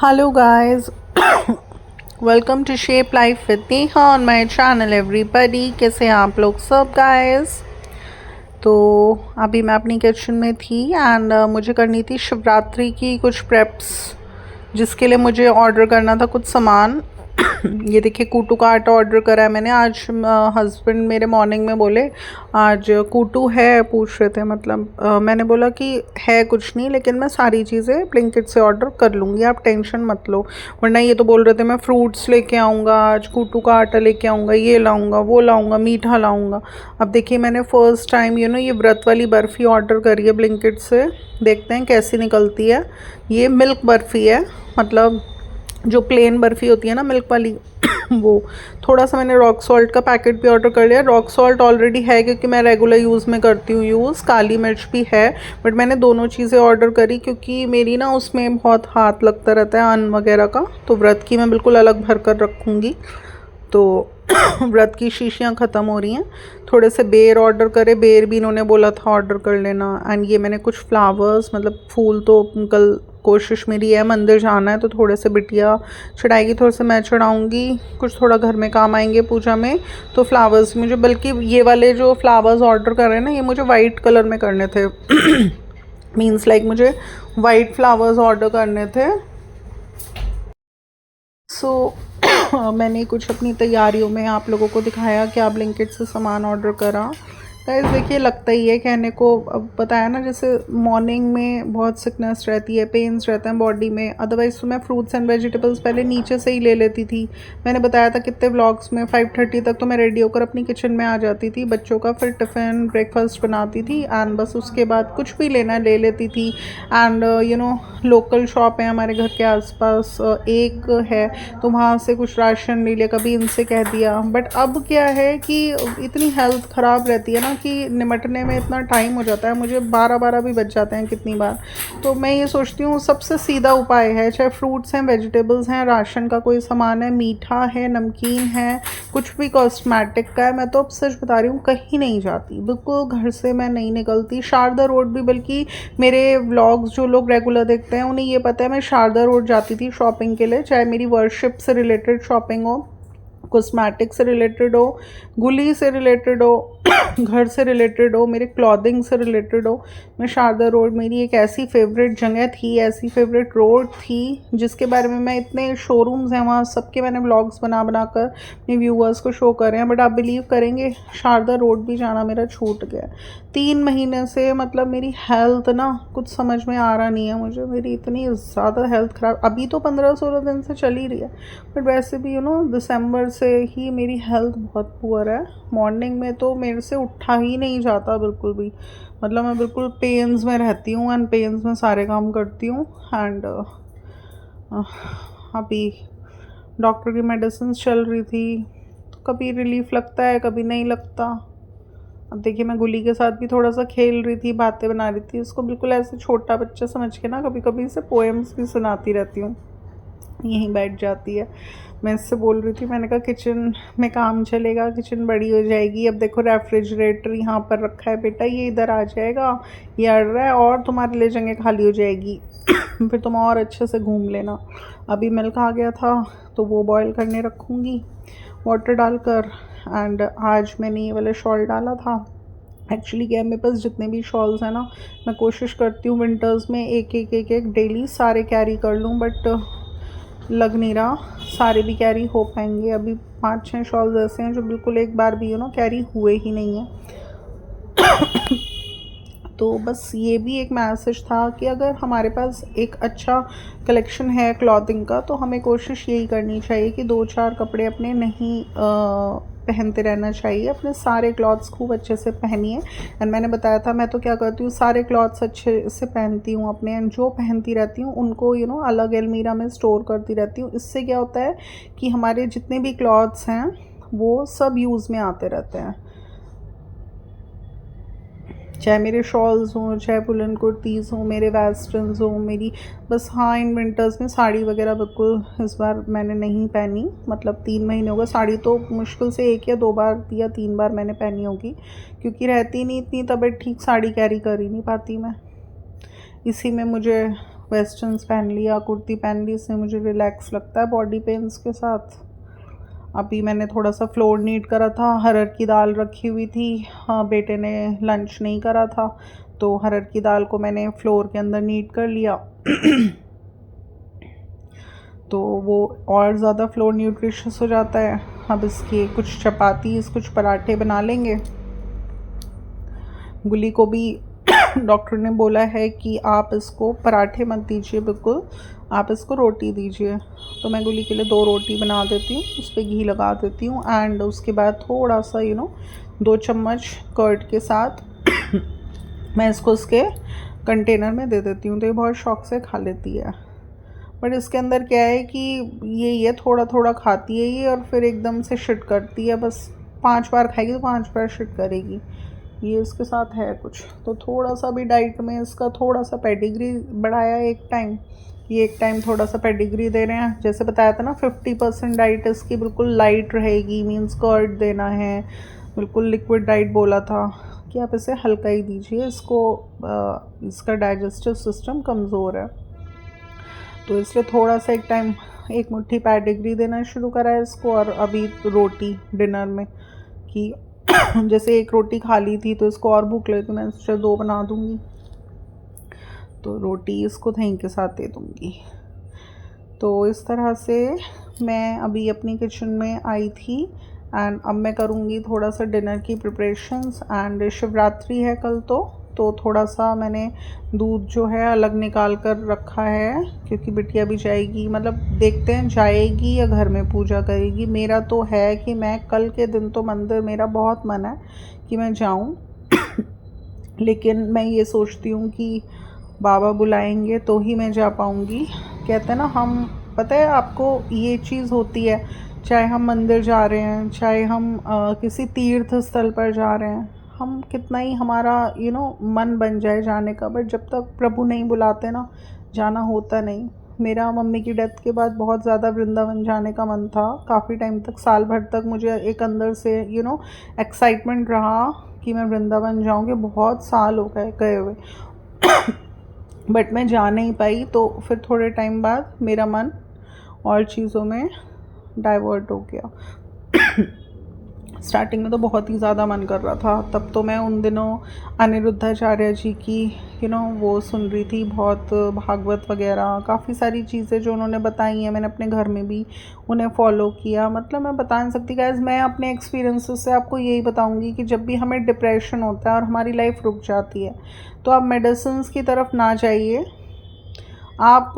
Hello guys, welcome to Shape Life with Neha on my channel everybody। कैसे हैं आप लोग सब guys। तो अभी मैं अपनी किचन में थी एंड मुझे करनी थी शिवरात्रि की कुछ प्रेप्स, जिसके लिए मुझे ऑर्डर करना था कुछ सामान। ये देखिए कूटू का आटा ऑर्डर करा है मैंने आज। हस्बैंड मेरे मॉर्निंग में बोले आज कूटू है, पूछ रहे थे। मतलब मैंने बोला कि है कुछ नहीं, लेकिन मैं सारी चीज़ें ब्लिंकिट से ऑर्डर कर लूँगी, आप टेंशन मत लो। वरना ये तो बोल रहे थे मैं फ्रूट्स लेके आऊँगा, आज कूटू का आटा लेके आऊँगा, ये लाऊँगा, वो लाऊँगा, मीठा लाऊँगा। अब देखिए मैंने फ़र्स्ट टाइम ये व्रत वाली बर्फ़ी ऑर्डर करी है ब्लिंकिट से। देखते हैं कैसी निकलती है। ये मिल्क बर्फ़ी है, मतलब जो प्लेन बर्फ़ी होती है ना मिल्क वाली वो। थोड़ा सा मैंने रॉक सॉल्ट का पैकेट भी ऑर्डर कर लिया। रॉक सॉल्ट ऑलरेडी है क्योंकि मैं रेगुलर यूज़ में करती हूँ यूज़। काली मिर्च भी है, बट मैंने दोनों चीज़ें ऑर्डर करी क्योंकि मेरी ना उसमें बहुत हाथ लगता रहता है अन्न वगैरह का। तो व्रत की मैं बिल्कुल अलग भर कर रखूँगी। तो व्रत की शीशियाँ ख़त्म हो रही हैं। थोड़े से बेर ऑर्डर करे, बेर भी इन्होंने बोला था ऑर्डर कर लेना। एंड ये मैंने कुछ फ्लावर्स, मतलब फूल तो कल कोशिश मेरी है, मंदिर जाना है तो थोड़े से बिटिया चढ़ाएगी, थोड़े से मैं चढ़ाऊँगी, कुछ थोड़ा घर में काम आएंगे पूजा में। तो फ्लावर्स मुझे, बल्कि ये वाले जो फ्लावर्स ऑर्डर कर रहे हैं ना, ये मुझे वाइट कलर में करने थे। मीन्स लाइक मुझे वाइट फ्लावर्स ऑर्डर करने थे। सो मैंने कुछ अपनी तैयारियों में आप लोगों को दिखाया कि आप ब्लिंकिट से सामान ऑर्डर करा। गाइस देखिए लगता ही है कहने को, अब बताया ना, जैसे मॉर्निंग में बहुत सिकनेस रहती है, पेन्स रहते हैं बॉडी में। अदरवाइज़ तो मैं फ्रूट्स एंड वेजिटेबल्स पहले नीचे से ही ले लेती थी। मैंने बताया था कितने व्लॉग्स में, 5:30 तक तो मैं रेडी होकर अपनी किचन में आ जाती थी बच्चों का, फिर टिफ़िन ब्रेकफास्ट बनाती थी एंड बस उसके बाद कुछ भी लेना ले लेती थी। एंड लोकल शॉप है हमारे घर के आसपास, एक है, तो वहाँ से कुछ राशन ले लिया, कभी इनसे कह दिया। बट अब क्या है कि इतनी हेल्थ ख़राब रहती है ना कि निमटने में इतना टाइम हो जाता है, मुझे 12-12 भी बच जाते हैं कितनी बार। तो मैं ये सोचती हूँ सबसे सीधा उपाय है, चाहे फ्रूट्स हैं, वेजिटेबल्स हैं, राशन का कोई सामान है, मीठा है, नमकीन है, कुछ भी कॉस्मेटिक का है, मैं तो अब सच बता रही हूँ कहीं नहीं जाती, बिल्कुल घर से मैं नहीं निकलती। शारदा रोड भी, बल्कि मेरे व्लॉग्स जो लोग रेगुलर देखते हैं उन्हें ये पता है मैं शारदा रोड जाती थी शॉपिंग के लिए, चाहे मेरी वर्शिप से रिलेटेड शॉपिंग हो, कॉस्मेटिक से रिलेटेड हो, गुली से रिलेटेड हो, घर से रिलेटेड हो, मेरे क्लॉथिंग से रिलेटेड हो। मैं शारदा रोड मेरी एक ऐसी फेवरेट जगह थी, ऐसी फेवरेट रोड थी जिसके बारे में मैं, इतने शोरूम्स हैं वहाँ, सबके मैंने व्लॉग्स बना बना कर अपने व्यूअर्स को शो कर रहे हैं। बट आप बिलीव करेंगे शारदा रोड भी जाना मेरा छूट गया 3 महीने से। मतलब मेरी हेल्थ ना कुछ समझ में आ रहा नहीं है मुझे, मेरी इतनी ज़्यादा हेल्थ ख़राब। अभी तो 15-16 दिन से चल ही रही है, बट वैसे भी दिसंबर से ही मेरी हेल्थ बहुत पुअर है। मॉर्निंग में तो मेरे से उठा ही नहीं जाता बिल्कुल भी, मतलब मैं बिल्कुल पेन्स में रहती हूँ एंड पेन्स में सारे काम करती हूँ। एंड अभी डॉक्टर की मेडिसिन चल रही थी, तो कभी रिलीफ लगता है कभी नहीं लगता। अब देखिए मैं गुली के साथ भी थोड़ा सा खेल रही थी, बातें बना रही थी, उसको बिल्कुल ऐसे छोटा बच्चा समझ के ना कभी कभी इसे पोएम्स भी सुनाती रहती हूँ, यहीं बैठ जाती है। मैं इससे बोल रही थी, मैंने कहा किचन में काम चलेगा, किचन बड़ी हो जाएगी। अब देखो रेफ्रिजरेटर यहाँ पर रखा है बेटा, ये इधर आ जाएगा, ये अड़ रहा है और तुम्हारे लिए जगह खाली हो जाएगी। फिर तुम और अच्छे से घूम लेना। अभी मिल्क आ गया था तो वो बॉईल करने रखूँगी वाटर डालकर। एंड आज मैंने ये वाला शॉल डाला था। एक्चुअली क्या है, मेरे पास जितने भी शॉल्स हैं ना, मैं कोशिश करती हूँ विंटर्स में एक एक एक एक डेली सारे कैरी कर लूँ, बट लग नहीं रहा सारे भी कैरी हो पाएंगे। अभी 5-6 शॉल्स ऐसे हैं जो बिल्कुल एक बार भी कैरी हुए ही नहीं हैं। तो बस ये भी एक मैसेज था कि अगर हमारे पास एक अच्छा कलेक्शन है क्लॉथिंग का, तो हमें कोशिश यही करनी चाहिए कि 2-4 कपड़े अपने नहीं पहनते रहना चाहिए, अपने सारे क्लॉथ्स खूब अच्छे से पहनिए। एंड मैंने बताया था मैं तो क्या करती हूँ, सारे क्लॉथ्स अच्छे से पहनती हूँ अपने, एंड जो पहनती रहती हूँ उनको अलग अलमीरा में स्टोर करती रहती हूँ। इससे क्या होता है कि हमारे जितने भी क्लॉथ्स हैं वो सब यूज़ में आते रहते हैं, चाहे मेरे शॉल्स हों, चाहे वुलन कुर्तीज़ हों, मेरे वेस्टर्न्स हों, मेरी बस। हाँ, इन विंटर्स में साड़ी वगैरह बिल्कुल इस बार मैंने नहीं पहनी, मतलब 3 महीने हो गए। साड़ी तो मुश्किल से 1 या 2 बार या 3 बार मैंने पहनी होगी, क्योंकि रहती नहीं इतनी तबीयत ठीक, साड़ी कैरी कर ही नहीं पाती मैं। इसी में मुझे वेस्टर्न्स पहन लिया, कुर्ती पहन ली, इससे मुझे रिलैक्स लगता है बॉडी पेन्स के साथ। अभी मैंने थोड़ा सा फ्लोर नीट करा था, हरर की दाल रखी हुई थी। हाँ, बेटे ने लंच नहीं करा था तो हरर की दाल को मैंने फ्लोर के अंदर नीट कर लिया। तो वो और ज़्यादा फ्लोर न्यूट्रिशियस हो जाता है। अब इसके कुछ चपातीस, कुछ पराठे बना लेंगे। गुली को भी डॉक्टर ने बोला है कि आप इसको पराठे मत दीजिए, बिल्कुल आप इसको रोटी दीजिए। तो मैं गुली के लिए 2 रोटी बना देती हूँ, उस पर घी लगा देती हूँ एंड उसके बाद थोड़ा सा 2 चम्मच कर्ड के साथ मैं इसको उसके कंटेनर में दे देती हूँ, तो ये बहुत शौक से खा लेती है। बट इसके अंदर क्या है कि ये थोड़ा थोड़ा खाती है ये, और फिर एकदम से शिट करती है। बस 5 बार खाएगी तो 5 बार शिट करेगी, ये इसके साथ है कुछ। तो थोड़ा सा भी डाइट में इसका थोड़ा सा पेडिग्री बढ़ाया एक टाइम, ये एक टाइम थोड़ा सा पेडिग्री दे रहे हैं। जैसे बताया था ना 50% डाइट इसकी बिल्कुल लाइट रहेगी, मीन्स कर्ड देना है, बिल्कुल लिक्विड डाइट बोला था कि आप इसे हल्का ही दीजिए, इसको इसका डाइजेस्टिव सिस्टम कमज़ोर है। तो इसलिए थोड़ा सा एक टाइम 1 मुट्ठी पेडिग्री देना शुरू करा है इसको। और अभी रोटी डिनर में कि जैसे 1 रोटी खा ली थी तो इसको और भूख लगी तो मैं इससे 2 बना दूँगी, तो रोटी इसको दही के साथ दे दूँगी। तो इस तरह से मैं अभी अपनी किचन में आई थी एंड अब मैं करूँगी थोड़ा सा डिनर की प्रिपरेशंस। एंड शिवरात्रि है कल, तो थोड़ा सा मैंने दूध जो है अलग निकाल कर रखा है, क्योंकि बिटिया भी जाएगी, मतलब देखते हैं जाएगी या घर में पूजा करेगी। मेरा तो है कि मैं कल के दिन तो मंदिर, मेरा बहुत मन है कि मैं जाऊं लेकिन मैं ये सोचती हूँ कि बाबा बुलाएंगे तो ही मैं जा पाऊँगी। कहते हैं ना, हम, पता है आपको ये चीज़ होती है, चाहे हम मंदिर जा रहे हैं, चाहे हम किसी तीर्थ स्थल पर जा रहे हैं, हम कितना ही हमारा मन बन जाए जाने का, बट जब तक प्रभु नहीं बुलाते ना, जाना होता नहीं। मेरा मम्मी की डेथ के बाद बहुत ज़्यादा वृंदावन जाने का मन था, काफ़ी टाइम तक, साल भर तक मुझे एक अंदर से एक्साइटमेंट रहा कि मैं वृंदावन जाऊँगी। बहुत साल हो गए हुए बट मैं जा नहीं पाई। तो फिर थोड़े टाइम बाद मेरा मन और चीज़ों में डाइवर्ट हो गया। स्टार्टिंग में तो बहुत ही ज़्यादा मन कर रहा था, तब तो मैं उन दिनों अनिरुद्धाचार्य जी की वो सुन रही थी बहुत, भागवत वगैरह, काफ़ी सारी चीज़ें जो उन्होंने बताई हैं, मैंने अपने घर में भी उन्हें फॉलो किया। मतलब मैं बता नहीं सकती गाइस, मैं अपने एक्सपीरियंसेस से आपको यही बताऊंगी कि जब भी हमें डिप्रेशन होता है और हमारी लाइफ रुक जाती है, तो आप मेडिसिन की तरफ ना जाइए, आप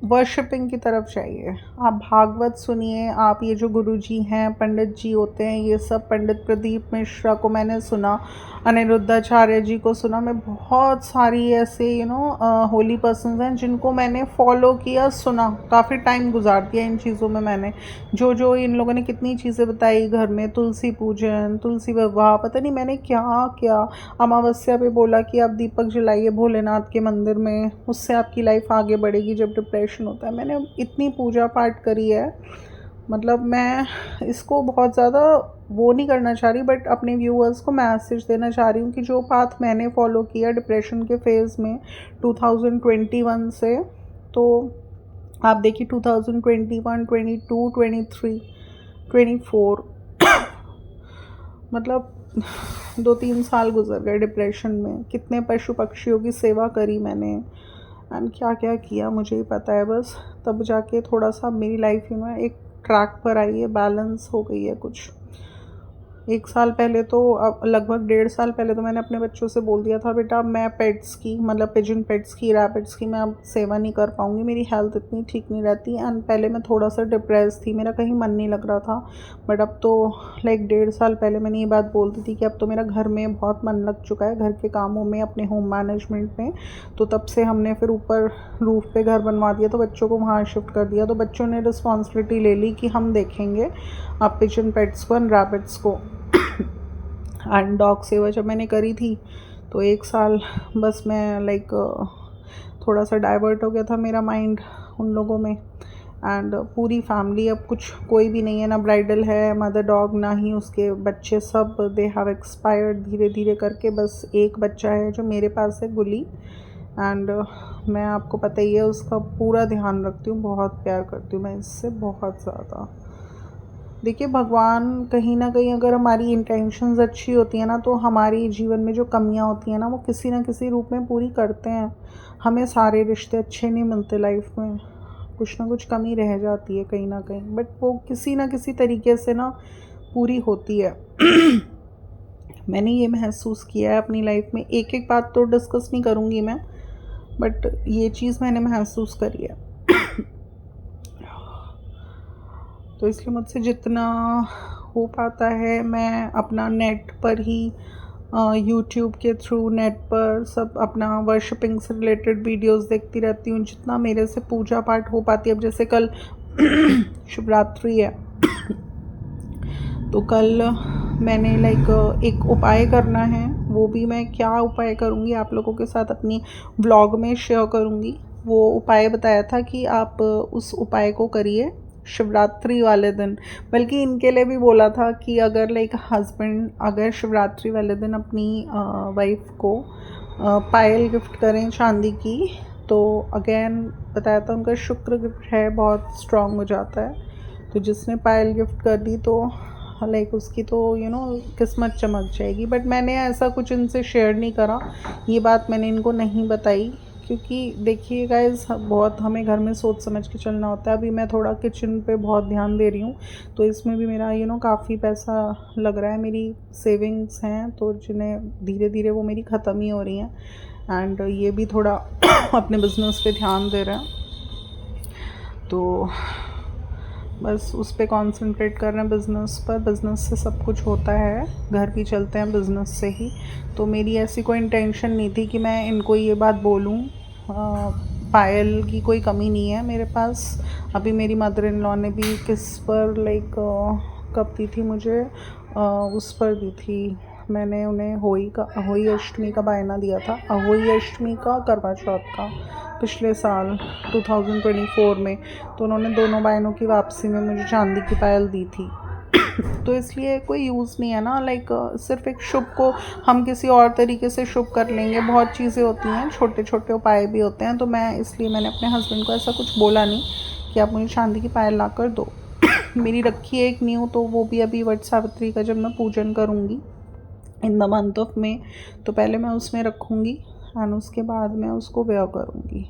वर्शिपिंग की तरफ जाइए। आप भागवत सुनिए। आप ये जो गुरु जी हैं, पंडित जी होते हैं, ये सब, पंडित प्रदीप मिश्रा को मैंने सुना, अनिरुद्धाचार्य जी को सुना, मैं बहुत सारी ऐसे होली पर्सन्स हैं जिनको मैंने फॉलो किया, सुना, काफ़ी टाइम गुजार दिया इन चीज़ों में। मैंने जो इन लोगों ने कितनी चीज़ें बताई, घर में तुलसी पूजन, तुलसी विवाह, पता नहीं मैंने क्या क्या, अमावस्या पे बोला कि आप दीपक जलाइए भोलेनाथ के मंदिर में, उससे आपकी लाइफ आगे बढ़ेगी जब डिप्रेशन होता है। मैंने इतनी पूजा पाठ करी है, मतलब मैं इसको बहुत ज़्यादा वो नहीं करना चाह रही, बट अपने व्यूअर्स को मैसेज देना चाह रही हूँ कि जो पाथ मैंने फॉलो किया डिप्रेशन के फेज़ में 2021 से, तो आप देखिए 2021, 22, 23, 24 मतलब 2-3 साल गुजर गए डिप्रेशन में। कितने पशु पक्षियों की सेवा करी मैंने एंड क्या क्या किया मुझे ही पता है। बस तब जाके थोड़ा सा मेरी लाइफ में एक ट्रैक पर आई है, बैलेंस हो गई है कुछ। 1 साल पहले तो, अब लगभग 1.5 साल पहले तो मैंने अपने बच्चों से बोल दिया था, बेटा मैं पेट्स की, मतलब पिजन पेट्स की, रैबिट्स की मैं अब सेवा नहीं कर पाऊँगी, मेरी हेल्थ इतनी ठीक नहीं रहती। एंड पहले मैं थोड़ा सा डिप्रेस थी, मेरा कहीं मन नहीं लग रहा था, बट अब तो लाइक 1.5 साल पहले मैंने ये बात बोल दी थी कि अब तो मेरा घर में बहुत मन लग चुका है, घर के कामों में, अपने होम मैनेजमेंट में। तो तब से हमने फिर ऊपर रूफ पे घर बनवा दिया, तो बच्चों को वहाँ शिफ्ट कर दिया। तो बच्चों ने रिस्पॉन्सिबिलिटी ले ली कि हम देखेंगे आप पिजन पेट्स को एंड रैबिट्स को। एंड डॉग सेवा जब मैंने करी थी तो 1 साल बस मैं लाइक थोड़ा सा डाइवर्ट हो गया था मेरा माइंड उन लोगों में। एंड पूरी फैमिली, अब कुछ कोई भी नहीं है, ना ब्राइडल है, मदर डॉग, ना ही उसके बच्चे, सब दे हैव एक्सपायर्ड धीरे धीरे करके। बस एक बच्चा है जो मेरे पास है, गुली, एंड मैं आपको पता ही है उसका पूरा ध्यान रखती हूँ, बहुत प्यार करती हूँ मैं इससे बहुत ज़्यादा। देखिए भगवान कहीं ना कहीं अगर हमारी इंटेंशंस अच्छी होती हैं ना तो हमारी जीवन में जो कमियां होती हैं ना वो किसी ना किसी रूप में पूरी करते हैं। हमें सारे रिश्ते अच्छे नहीं मिलते लाइफ में, कुछ ना कुछ कमी रह जाती है कहीं ना कहीं, बट वो किसी ना किसी तरीके से ना पूरी होती है। मैंने ये महसूस किया है अपनी लाइफ में, एक एक बात तो डिस्कस नहीं करूँगी मैं, बट ये चीज़ मैंने महसूस करी है। तो इसलिए मुझसे जितना हो पाता है मैं अपना नेट पर ही यूट्यूब के थ्रू नेट पर सब अपना वर्शिपिंग से रिलेटेड वीडियोस देखती रहती हूँ, जितना मेरे से पूजा पाठ हो पाती है। अब जैसे कल शिवरात्रि है तो कल मैंने एक उपाय करना है, वो भी मैं क्या उपाय करूँगी आप लोगों के साथ अपनी व्लॉग में शेयर करूँगी। वो उपाय बताया था कि आप उस उपाय को करिए शिवरात्रि वाले दिन, बल्कि इनके लिए भी बोला था कि अगर हस्बैंड अगर शिवरात्रि वाले दिन अपनी वाइफ को पायल गिफ्ट करें चांदी की, तो अगेन बताया था उनका शुक्र गिफ्ट है बहुत स्ट्रांग हो जाता है। तो जिसने पायल गिफ्ट कर दी तो उसकी तो किस्मत चमक जाएगी। बट मैंने ऐसा कुछ इनसे शेयर नहीं करा, ये बात मैंने इनको नहीं बताई, क्योंकि देखिए गाइस बहुत हमें घर में सोच समझ के चलना होता है। अभी मैं थोड़ा किचन पे बहुत ध्यान दे रही हूँ, तो इसमें भी मेरा काफ़ी पैसा लग रहा है, मेरी सेविंग्स हैं तो जिन्हें धीरे धीरे वो मेरी ख़त्म ही हो रही हैं। एंड ये भी थोड़ा अपने बिज़नेस पे ध्यान दे रहे हैं, तो बस उस पर कॉन्सेंट्रेट कर रहे हैं, बिज़नेस पर। बिज़नेस से सब कुछ होता है, घर भी चलते हैं बिज़नेस से ही। तो मेरी ऐसी कोई इंटेंशन नहीं थी कि मैं इनको ये बात बोलूँ। पायल की कोई कमी नहीं है मेरे पास। अभी मेरी मदर इन लॉ ने भी किस पर कब दी थी मुझे, उस पर दी थी। मैंने उन्हें होई अष्टमी का बायना दिया था, होई अष्टमी का करवा चौथ का, पिछले साल 2024 में। तो उन्होंने दोनों बहनों की वापसी में मुझे चांदी की पायल दी थी। तो इसलिए कोई यूज़ नहीं है ना, सिर्फ एक शुभ को हम किसी और तरीके से शुभ कर लेंगे। बहुत चीज़ें होती हैं, छोटे छोटे उपाय भी होते हैं। तो मैंने अपने हस्बैंड को ऐसा कुछ बोला नहीं कि आप मुझे चांदी की पायल ला कर दो। मेरी रखी है एक न्यू, तो वो भी अभी वट सावित्री का जब मैं पूजन करूँगी in the month of May, तो पहले मैं उसमें रखूँगी एंड उसके बाद मैं उसको वेयर करूँगी।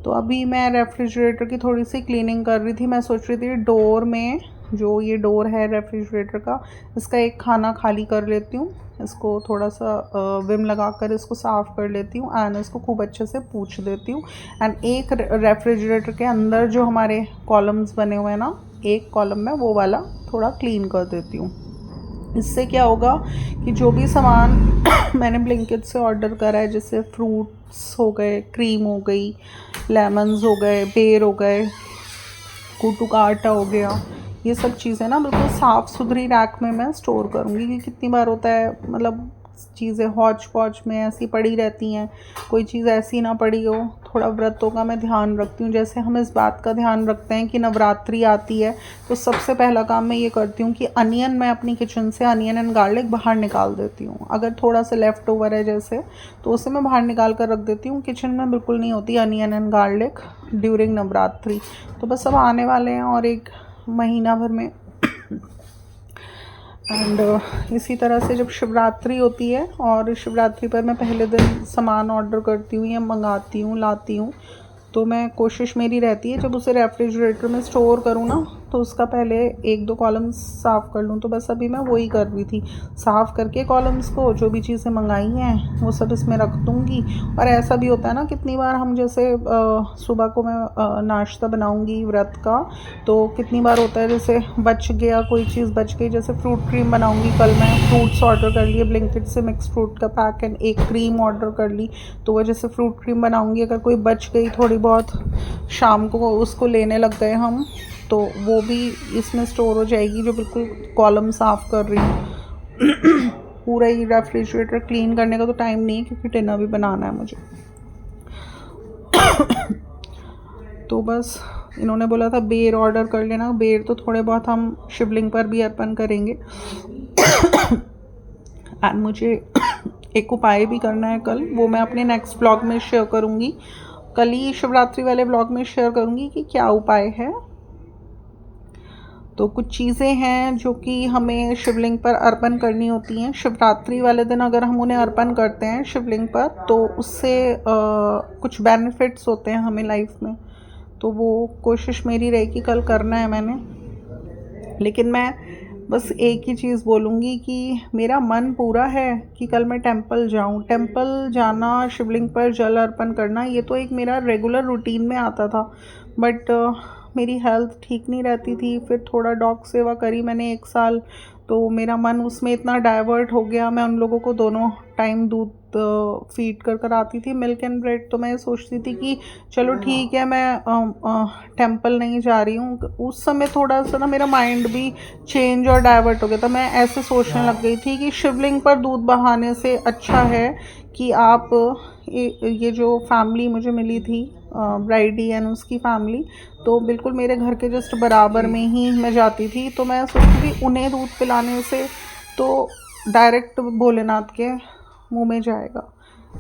तो अभी मैं रेफ्रिजरेटर की थोड़ी सी क्लीनिंग कर रही थी। मैं सोच रही थी डोर में, जो ये डोर है रेफ्रिजरेटर का, इसका एक खाना खाली कर लेती हूँ, इसको थोड़ा सा विम लगा कर इसको साफ़ कर लेती हूँ एंड इसको खूब अच्छे से पूछ देती हूँ। एंड एक रेफ्रिजरेटर के अंदर जो हमारे कॉलम्स बने हुए हैं ना, एक कॉलम में वो वाला थोड़ा क्लीन कर देती हूँ। इससे क्या होगा कि जो भी सामान मैंने ब्लिंकिट से ऑर्डर करा है, जैसे फ्रूट्स हो गए, क्रीम हो गई, लेमन्स हो गए, बेर हो गए, कुटू का आटा हो गया, ये सब चीज़ें ना बिल्कुल साफ़ सुथरी रैक में मैं स्टोर करूँगी। कि कितनी बार होता है चीज़ें हौच पौच में ऐसी पड़ी रहती हैं, कोई चीज़ ऐसी ना पड़ी हो। थोड़ा व्रतों का मैं ध्यान रखती हूँ, जैसे हम इस बात का ध्यान रखते हैं कि नवरात्रि आती है, तो सबसे पहला काम मैं ये करती हूँ कि अनियन मैं अपनी किचन से अनियन एंड गार्लिक बाहर निकाल देती हूँ। अगर थोड़ा सा लेफ़्ट ओवर है जैसे, तो उसे मैं बाहर निकाल कर रख देती हूँ। किचन में बिल्कुल नहीं होती onion and garlic during Navratri. तो बस अब आने वाले हैं और एक महीना भर में एंड इसी तरह से जब शिवरात्रि होती है, और शिवरात्रि पर मैं पहले दिन सामान ऑर्डर करती हूँ या मंगाती हूँ, लाती हूँ, तो मैं कोशिश मेरी रहती है जब उसे रेफ्रिजरेटर में स्टोर करूँ ना, तो उसका पहले एक दो कॉलम्स साफ़ कर लूँ। तो बस अभी मैं वही कर रही थी, साफ़ करके कॉलम्स को, जो भी चीज़ें मंगाई हैं वो सब इसमें रख दूँगी। और ऐसा भी होता है ना, कितनी बार हम जैसे सुबह को मैं नाश्ता बनाऊँगी व्रत का, तो कितनी बार होता है जैसे बच गया, कोई चीज़ बच गई, जैसे फ्रूट क्रीम बनाऊँगी। कल मैं फ्रूट्स ऑर्डर कर लिए ब्लिंकिट से, मिक्स फ्रूट का पैक एंड एक क्रीम ऑर्डर कर ली। तो वह जैसे फ्रूट क्रीम बनाऊँगी, अगर कोई बच गई थोड़ी बहुत, शाम को उसको लेने लग गए हम, तो वो भी इसमें स्टोर हो जाएगी। जो बिल्कुल कॉलम साफ़ कर रही हूँ पूरा ही रेफ्रिजरेटर क्लीन करने का तो टाइम नहीं है, क्योंकि डिनर भी बनाना है मुझे। तो बस इन्होंने बोला था बेर ऑर्डर कर लेना। बेर तो थोड़े बहुत हम शिवलिंग पर भी अर्पण करेंगे। एंड मुझे एक उपाय भी करना है कल, वो मैं अपने नेक्स्ट ब्लॉग में शेयर करूँगी। कल ही शिवरात्रि वाले ब्लॉग में शेयर करूँगी कि क्या उपाय है। तो कुछ चीज़ें हैं जो कि हमें शिवलिंग पर अर्पण करनी होती हैं। शिवरात्रि वाले दिन अगर हम उन्हें अर्पण करते हैं शिवलिंग पर तो उससे कुछ बेनिफिट्स होते हैं हमें लाइफ में। तो वो कोशिश मेरी रहेगी कल करना है मैंने। लेकिन मैं बस एक ही चीज़ बोलूँगी कि मेरा मन पूरा है कि कल मैं टेंपल जाऊँ। टेंपल जाना, शिवलिंग पर जल अर्पण करना, ये तो एक मेरा रेगुलर रूटीन में आता था। बट मेरी हेल्थ ठीक नहीं रहती थी। फिर थोड़ा डॉग सेवा करी मैंने 1 साल, तो मेरा मन उसमें इतना डाइवर्ट हो गया। मैं उन लोगों को दोनों टाइम दूध फीड कर आती थी, मिल्क एंड ब्रेड। तो मैं सोचती थी कि चलो ठीक है, मैं टेंपल नहीं जा रही हूँ। उस समय थोड़ा सा ना मेरा माइंड भी चेंज और डाइवर्ट हो गया था। मैं ऐसे सोचने लग गई थी कि शिवलिंग पर दूध बहाने से अच्छा है कि आप ये जो फैमिली मुझे मिली थी ब्राइडी एंड उसकी फैमिली, तो बिल्कुल मेरे घर के जस्ट बराबर में ही मैं जाती थी। तो मैं सोचती थी उन्हें दूध पिलाने से तो डायरेक्ट भोलेनाथ के मुंह में जाएगा,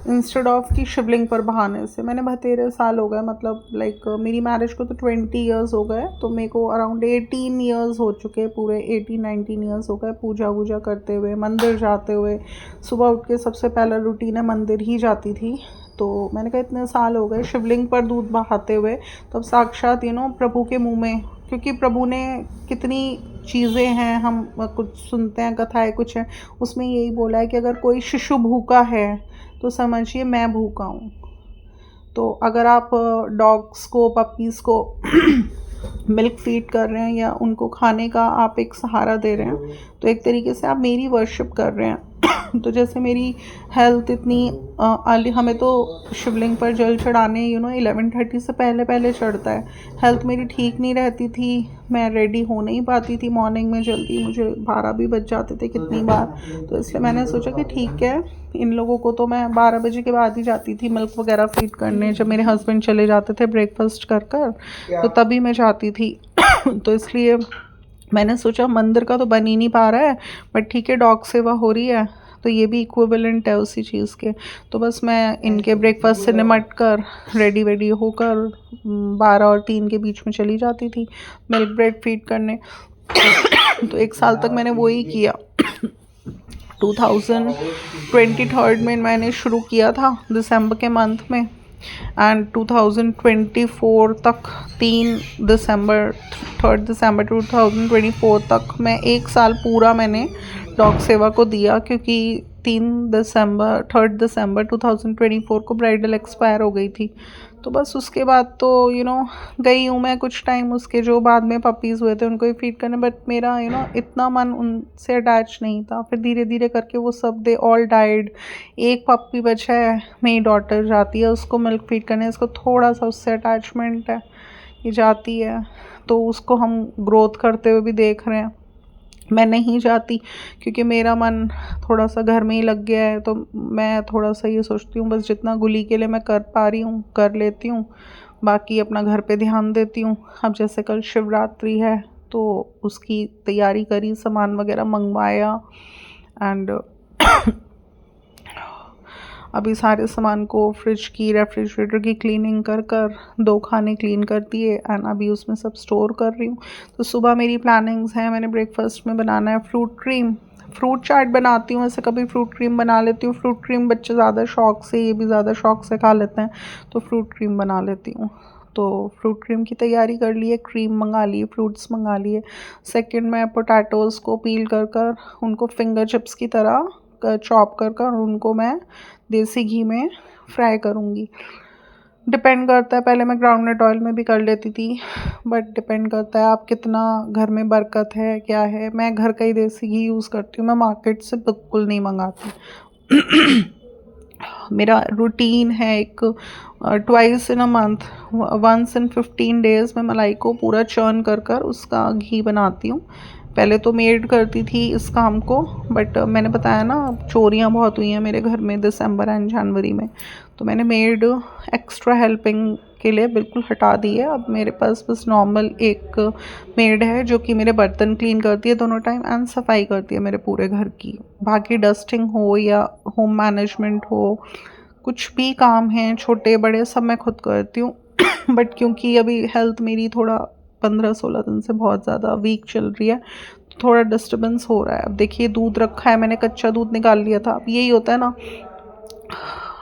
इंस्टेड ऑफ कि शिवलिंग पर बहाने से। मैंने 32 साल हो गए, मतलब लाइक मेरी मैरिज को तो 20 ईयर्स हो गए, तो मेरे को अराउंड 18 ईयर्स हो चुके, पूरे 18-19 ईयर्स हो गए पूजा वूजा करते हुए, मंदिर जाते हुए। सुबह उठ के सबसे पहला रूटीन है मंदिर ही जाती थी। तो मैंने कहा इतने साल हो गए शिवलिंग पर दूध बहाते हुए, तो अब साक्षात प्रभु के मुंह में, क्योंकि प्रभु ने कितनी चीज़ें हैं, हम कुछ सुनते हैं कथाएं कुछ हैं, उसमें यही बोला है कि अगर कोई शिशु भूखा है तो समझिए मैं भूखा हूँ। तो अगर आप डॉग्स को, पपीज़ को मिल्क फीड कर रहे हैं या उनको खाने का आप एक सहारा दे रहे हैं, तो एक तरीके से आप मेरी वर्शिप कर रहे हैं। तो जैसे मेरी हेल्थ इतनी हमें तो शिवलिंग पर जल चढ़ाने 11:30 से पहले पहले चढ़ता है। हेल्थ मेरी ठीक नहीं रहती थी, मैं रेडी हो नहीं पाती थी मॉर्निंग में जल्दी, मुझे 12 भी बज जाते थे कितनी बार। तो इसलिए मैंने सोचा कि ठीक है, इन लोगों को तो मैं 12 बजे के बाद ही जाती थी मिल्क वगैरह फीड करने, जब मेरे हस्बैंड चले जाते थे ब्रेकफास्ट कर तो तभी मैं जाती थी। तो इसलिए मैंने सोचा मंदिर का तो बन ही नहीं पा रहा है, बट ठीक है डॉग सेवा हो रही है तो ये भी इक्विवेलेंट है उसी चीज़ के। तो बस मैं इनके ब्रेकफास्ट से निमट कर रेडी वेडी होकर 12 और 3 के बीच में चली जाती थी मिल्क ब्रेड फीड करने। तो 1 साल तक मैंने वही किया। 2023 में मैंने शुरू किया था दिसंबर के मंथ में, एंड 2024 तक 3 दिसंबर 2024 तक मैं 1 साल पूरा मैंने डॉग सेवा को दिया, क्योंकि 3 दिसंबर 2024 को ब्राइडल एक्सपायर हो गई थी। तो बस उसके बाद तो गई हूँ मैं कुछ टाइम, उसके जो बाद में पपीज़ हुए थे उनको ही फीड करने, बट मेरा इतना मन उनसे अटैच नहीं था। फिर धीरे धीरे करके वो सब दे ऑल डाइड। एक पप्पी बचा है, मेरी डॉटर जाती है उसको मिल्क फीड करने, इसको थोड़ा सा उससे अटैचमेंट है, ये जाती है तो उसको हम ग्रोथ करते हुए भी देख रहे हैं। मैं नहीं जाती क्योंकि मेरा मन थोड़ा सा घर में ही लग गया है। तो मैं थोड़ा सा ये सोचती हूँ बस जितना गुली के लिए मैं कर पा रही हूँ कर लेती हूँ, बाकी अपना घर पे ध्यान देती हूँ। अब जैसे कल शिवरात्रि है तो उसकी तैयारी करी, सामान वगैरह मंगवाया, एंड अभी सारे सामान को फ्रिज की, रेफ्रिजरेटर की क्लीनिंग कर 2 खाने क्लीन कर दिए, एंड अभी उसमें सब स्टोर कर रही हूँ। तो सुबह मेरी प्लानिंग्स हैं, मैंने ब्रेकफास्ट में बनाना है फ्रूट क्रीम, फ्रूट चाट बनाती हूँ वैसे, कभी फ्रूट क्रीम बना लेती हूँ। फ्रूट क्रीम बच्चे ज़्यादा शौक से, ये भी ज़्यादा शौक से खा लेते हैं, तो फ्रूट क्रीम बना लेती हूँ। तो फ्रूट क्रीम की तैयारी कर ली है, क्रीम मंगा ली, फ्रूट्स मंगा लिए। सेकंड मैं पोटैटोज़ को पील कर उनको फिंगर चिप्स की तरह चॉप कर उनको मैं देसी घी में फ्राई करूँगी। डिपेंड करता है, पहले मैं ग्राउंडनट ऑयल में भी कर लेती थी, बट डिपेंड करता है आप कितना घर में बरकत है क्या है। मैं घर का ही देसी घी यूज़ करती हूँ, मैं मार्केट से बिल्कुल नहीं मंगाती। मेरा रूटीन है एक twice in a month, once in 15 days मैं मलाई को पूरा चर्न कर उसका घी बनाती हूँ। पहले तो मेड करती थी इस काम को, बट मैंने बताया ना चोरियाँ बहुत हुई हैं मेरे घर में दिसंबर एंड जनवरी में, तो मैंने मेड एक्स्ट्रा हेल्पिंग के लिए बिल्कुल हटा दी है। अब मेरे पास बस नॉर्मल एक मेड है जो कि मेरे बर्तन क्लीन करती है दोनों टाइम एंड सफाई करती है मेरे पूरे घर की। बाकी डस्टिंग हो या होम मैनेजमेंट हो, कुछ भी काम हैं छोटे बड़े सब मैं खुद करती हूँ। बट क्योंकि अभी हेल्थ मेरी थोड़ा 15-16 दिन से बहुत ज़्यादा वीक चल रही है, तो थोड़ा डिस्टर्बेंस हो रहा है। अब देखिए दूध रखा है मैंने, कच्चा दूध निकाल लिया था। अब यही होता है ना,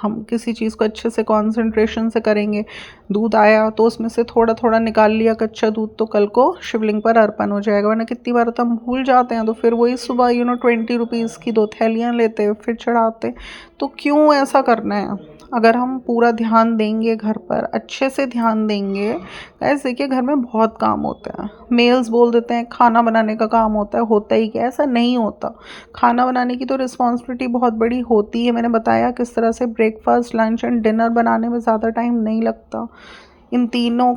हम किसी चीज़ को अच्छे से कंसंट्रेशन से करेंगे, दूध आया तो उसमें से थोड़ा थोड़ा निकाल लिया कच्चा दूध, तो कल को शिवलिंग पर अर्पण हो जाएगा। वरना कितनी बार तो हम भूल जाते हैं, तो फिर वही सुबह 20 रुपीज़ की 2 थैलियाँ लेते फिर चढ़ाते। तो क्यों ऐसा करना है? अगर हम पूरा ध्यान देंगे घर पर, अच्छे से ध्यान देंगे। गाइस देखिए घर में बहुत काम होते हैं। मेल्स बोल देते हैं खाना बनाने का काम होता ही क्या? ऐसा नहीं होता। खाना बनाने की तो रिस्पॉन्सिबिलिटी बहुत बड़ी होती है। मैंने बताया किस तरह से ब्रेकफास्ट लंच एंड डिनर बनाने में ज़्यादा टाइम नहीं लगता। इन तीनों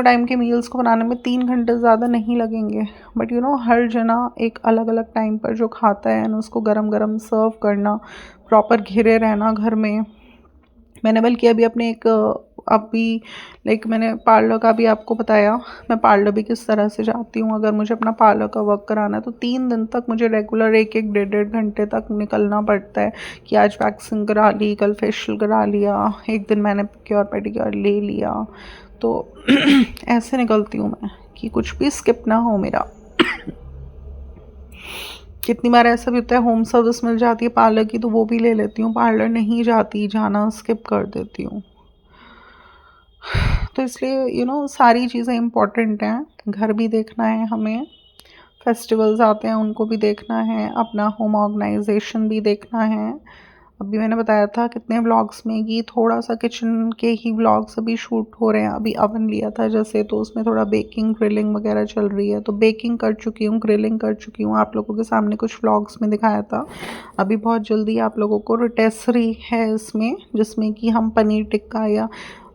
टाइम के मील्स को बनाने में 3 घंटे ज़्यादा नहीं लगेंगे। बट हर जना एक अलग अलग टाइम पर जो खाता है ना, उसको गरम गरम सर्व करना, प्रॉपर घिरे रहना घर में। मैंने बल्कि अभी अपने एक अभी लाइक मैंने पार्लर का भी आपको बताया, मैं पार्लर भी किस तरह से जाती हूँ। अगर मुझे अपना पार्लर का वर्क कराना है तो 3 दिन तक मुझे रेगुलर 1-1 1.5 घंटे तक निकलना पड़ता है कि आज वैक्सिंग करा ली, कल फेशियल करा लिया, एक दिन मैंने प्योर पेडिक्योर ले लिया। तो ऐसे निकलती हूँ मैं कि कुछ भी स्किप ना हो मेरा। कितनी बार ऐसा भी होता है होम सर्विस मिल जाती है पार्लर की, तो वो भी ले लेती हूँ। पार्लर नहीं जाती, जाना स्किप कर देती हूँ। तो इसलिए सारी चीज़ें इम्पॉर्टेंट हैं। घर भी देखना है हमें, फेस्टिवल्स आते हैं उनको भी देखना है, अपना होम ऑर्गेनाइजेशन भी देखना है। अभी मैंने बताया था कितने व्लॉग्स में कि थोड़ा सा किचन के ही व्लॉग्स अभी शूट हो रहे हैं। अभी अवन लिया था जैसे, तो उसमें थोड़ा बेकिंग ग्रिलिंग वगैरह चल रही है, तो बेकिंग कर चुकी हूँ, ग्रिलिंग कर चुकी हूँ, आप लोगों के सामने कुछ व्लॉग्स में दिखाया था। अभी बहुत जल्दी आप लोगों को रोटेसरी है इसमें, जिसमें कि हम पनीर टिक्का या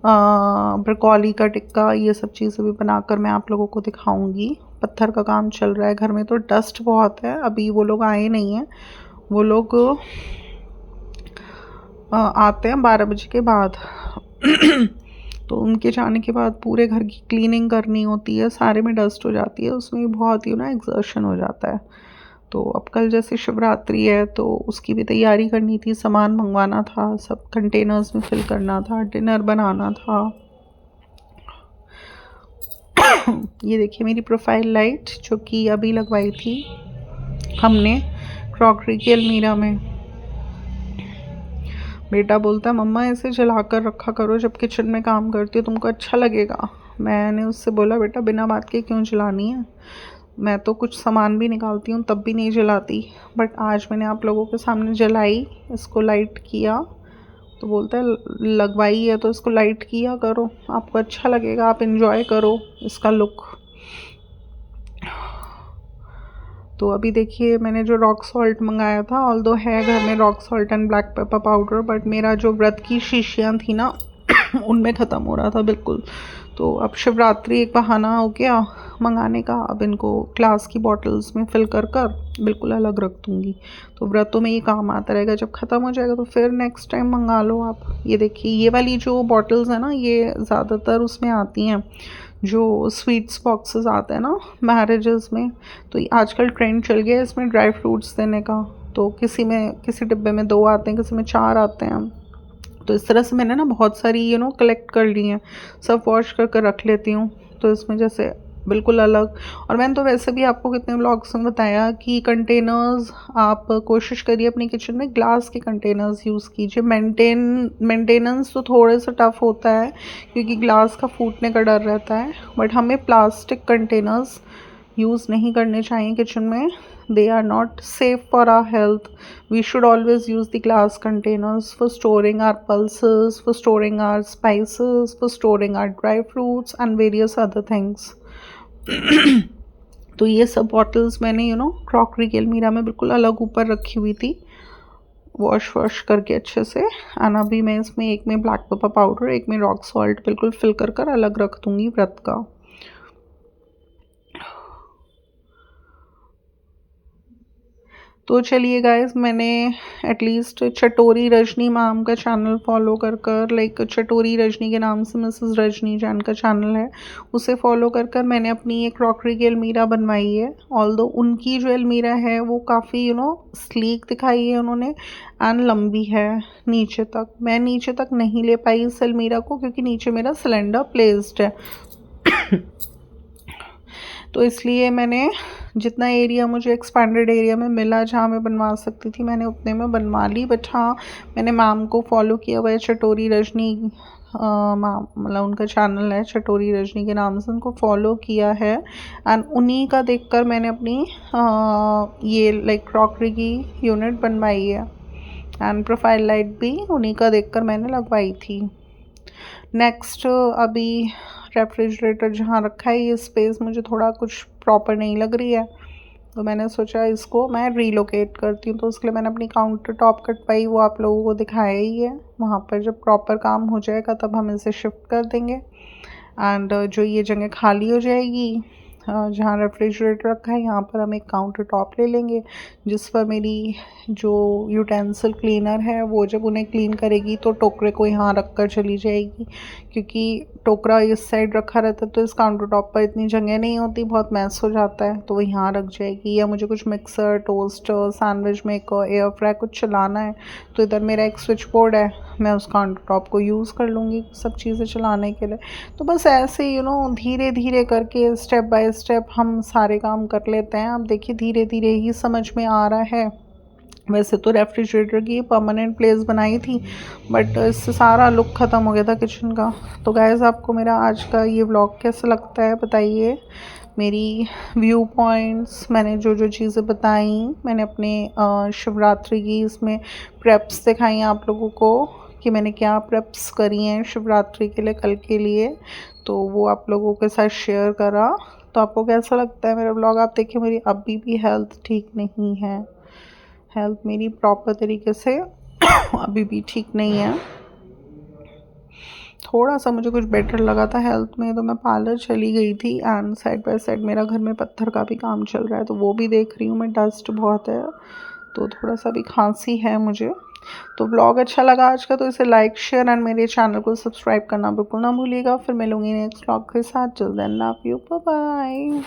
ब्रोकोली का टिक्का, ये सब चीज़ें भी बनाकर मैं आप लोगों को दिखाऊंगी। पत्थर का काम चल रहा है घर में, तो डस्ट बहुत है। अभी वो लोग आए नहीं हैं, वो लोग आते हैं 12 बजे के बाद। तो उनके जाने के बाद पूरे घर की क्लीनिंग करनी होती है, सारे में डस्ट हो जाती है, उसमें भी बहुत एक्सर्शन हो जाता है। तो अब कल जैसे शिवरात्रि है तो उसकी भी तैयारी करनी थी, सामान मंगवाना था, सब कंटेनर्स में फिल करना था, डिनर बनाना था। ये देखिए मेरी प्रोफाइल लाइट जो कि अभी लगवाई थी हमने क्रॉकरी की अलमीरा में। बेटा बोलता है मम्मा ऐसे जला कर रखा करो जब किचन में काम करती हो, तुमको अच्छा लगेगा। मैंने उससे बोला बेटा बिना बात के क्यों जलानी है, मैं तो कुछ सामान भी निकालती हूँ तब भी नहीं जलाती। बट आज मैंने आप लोगों के सामने जलाई, इसको लाइट किया। तो बोलता है लगवाई है तो इसको लाइट किया करो, आपको अच्छा लगेगा, आप इंजॉय करो इसका लुक। तो अभी देखिए मैंने जो रॉक सॉल्ट मंगाया था, ऑल्दो है घर में rock salt and black pepper powder, but मेरा जो व्रत की शीशियाँ थी ना उनमें ख़त्म हो रहा था बिल्कुल। तो अब शिवरात्रि एक बहाना हो गया मंगाने का। अब इनको ग्लास की बॉटल्स में फिल कर कर बिल्कुल अलग रख दूँगी, तो व्रतों में ये काम आता रहेगा। जब ख़त्म हो जाएगा तो फिर नेक्स्ट टाइम मंगा लो आप। ये देखिए ये वाली जो बॉटल्स हैं ना, ये ज़्यादातर उसमें आती हैं जो स्वीट्स बॉक्सेस आते हैं ना मैरिजेस में। तो आजकल ट्रेंड चल गया है इसमें ड्राई फ्रूट्स देने का। तो किसी डिब्बे में 2 आते हैं, किसी में 4 आते हैं। तो इस तरह से मैंने ना बहुत सारी कलेक्ट कर ली हैं, सब वॉश कर कर रख लेती हूँ। तो इसमें जैसे बिल्कुल अलग। और मैंने तो वैसे भी आपको कितने व्लॉग्स में बताया कि कंटेनर्स आप कोशिश करिए अपनी किचन में ग्लास के कंटेनर्स यूज़ कीजिए। मेंटेनेंस तो थोड़े सा टफ होता है क्योंकि ग्लास का फूटने का डर रहता है, बट हमें प्लास्टिक कंटेनर्स यूज़ नहीं करने चाहिए किचन में। they are not safe for our health. We should always use the glass containers for storing our pulses, for storing our spices, for storing our dry fruits and various other things. तो ये सब bottles मैंने crockery की अलमीरा में बिल्कुल अलग ऊपर रखी हुई थी, वॉश करके अच्छे से। एंड अभी मैं इसमें एक में ब्लैक पेपर पाउडर, एक में रॉक सॉल्ट बिल्कुल फिल कर कर अलग रख दूँगी व्रत का। तो चलिए गाइस, मैंने एटलीस्ट चटोरी रजनी मैम का चैनल फॉलो कर कर, लाइक चटोरी रजनी के नाम से मिसेस रजनी जैन का चैनल है, उसे फॉलो कर कर मैंने अपनी एक क्रॉकरी की अलमीरा बनवाई है। ऑल्दो उनकी जो अलमीरा है वो काफ़ी स्लीक दिखाई है उन्होंने, एंड लंबी है नीचे तक। मैं नीचे तक नहीं ले पाई इस अलमीरा को क्योंकि नीचे मेरा सिलेंडर प्लेस्ड है। तो इसलिए मैंने जितना एरिया मुझे एक्सपैंडेड एरिया में मिला जहाँ मैं बनवा सकती थी, मैंने उतने में बनवा ली। बट हाँ, मैंने मैम को फॉलो किया हुआ है, चटोरी रजनी मैम, मतलब उनका चैनल है चटोरी रजनी के नाम से, उनको फॉलो किया है। एंड उन्हीं का देखकर मैंने अपनी ये लाइक क्रॉकरी की यूनिट बनवाई है, एंड प्रोफाइल लाइट भी उन्हीं का देखकर मैंने लगवाई थी। नेक्स्ट, अभी रेफ्रिजरेटर जहाँ रखा है, ये स्पेस मुझे थोड़ा कुछ प्रॉपर नहीं लग रही है, तो मैंने सोचा इसको मैं रीलोकेट करती हूँ। तो उसके लिए मैंने अपनी काउंटर टॉप कटवाई, वो आप लोगों को दिखाया ही है। वहाँ पर जब प्रॉपर काम हो जाएगा तब हम इसे शिफ्ट कर देंगे। एंड जो ये जगह खाली हो जाएगी जहाँ रेफ्रिजरेटर रखा है, यहाँ पर हम एक काउंटर टॉप ले लेंगे, जिस पर मेरी जो यूटेंसिल क्लीनर है वो जब उन्हें क्लीन करेगी तो टोकरे को यहाँ रख कर चली जाएगी, क्योंकि टोकरा इस साइड रखा रहता है तो इस काउंटर टॉप पर इतनी जगह नहीं होती, बहुत मैस हो जाता है, तो वो यहाँ रख जाएगी। या मुझे कुछ mixer, toaster, sandwich maker, air fry कुछ चलाना है तो इधर मेरा एक स्विच बोर्ड है, मैं उस काउंटर टॉप को यूज़ कर लूँगी सब चीज़ें चलाने के लिए। तो बस ऐसे धीरे धीरे करके स्टेप बाय स्टेप हम सारे काम कर लेते हैं। अब देखिए धीरे धीरे ही समझ में आ रहा है। वैसे तो रेफ्रिजरेटर की परमानेंट प्लेस बनाई थी, बट इससे सारा लुक ख़त्म हो गया था किचन का। तो गाइस, आपको मेरा आज का ये व्लॉग कैसा लगता है बताइए। मेरी व्यू पॉइंट्स, मैंने जो जो चीज़ें बताई, मैंने अपने शिवरात्रि की इसमें प्रेप्स दिखाई आप लोगों को कि मैंने क्या प्रेप्स करी हैं शिवरात्रि के लिए, कल के लिए, तो वो आप लोगों के साथ शेयर करा। तो आपको कैसा लगता है मेरा व्लॉग। आप देखिए, मेरी अभी भी हेल्थ ठीक नहीं है, हेल्थ मेरी प्रॉपर तरीके से अभी भी ठीक नहीं है। थोड़ा सा मुझे कुछ बेटर लगा था हेल्थ में तो मैं पार्लर चली गई थी, एंड साइड बाय साइड मेरा घर में पत्थर का भी काम चल रहा है तो वो भी देख रही हूँ मैं, डस्ट बहुत है तो थोड़ा सा भी खांसी है मुझे। तो व्लॉग अच्छा लगा आज का तो इसे लाइक, शेयर एंड मेरे चैनल को सब्सक्राइब करना बिल्कुल ना भूलिएगा। फिर मिलूंगी नेक्स्ट व्लॉग के साथ। Till then, love you, bye bye.